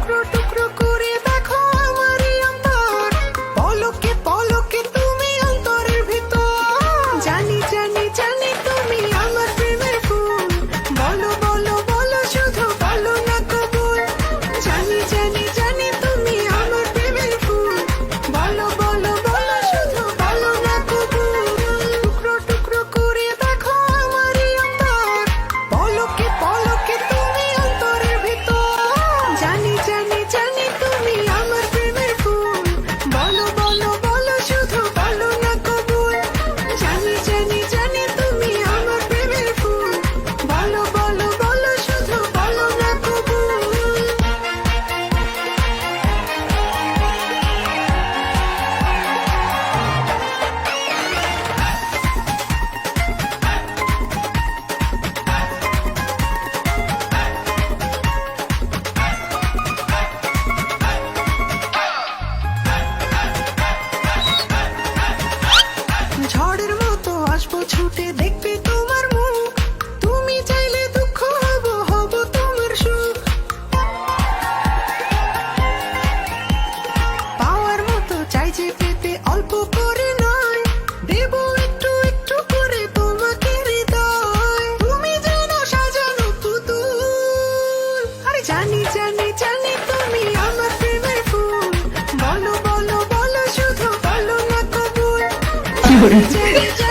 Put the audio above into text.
টুকরো টুকরো করে দেখো আমারই অন্তর, পলকে পলকে তুমি অন্তরের ভিতর। জানি জানি জানি তুমি আমার প্রেমের ফুল, বলো বলো বলো শুধু বলো না কবুল। জানি জানি জানি তুমি আমার প্রেমের ফুল, বলো বলো বলো শুধু বলো না কবুল। টুকরো টুকরো করে দেখো আমারই অন্তর, পলকে পলকে তুমি অন্তরের ভিতর। জানি জানি জানি তুমি আমার প্রেমের ফুল, বলো বলো বলো শুধু বলো না কবুল। জানি জানি জানি তুমি আমার প্রেমের ফুল, বলো বলো বলো শুধু বলো না কবুল। ঝড়ের মতো আসবো ছুটে দেখবে তোমার মুখ, তুমি চাইলে দুঃখ হব হব তোমার সুখ। পাওয়ার মতো চাই যে পেতে অল্প করে নয়, দেব একটু একটু করে তোমাকে হৃদয়। তুমি যেন সাজানো পুতুল, আরে জানি জানি জানি তুমি আমার প্রেমের ফুল, বলো বলো বলো শুধু বলো না কবুল। জানি জানি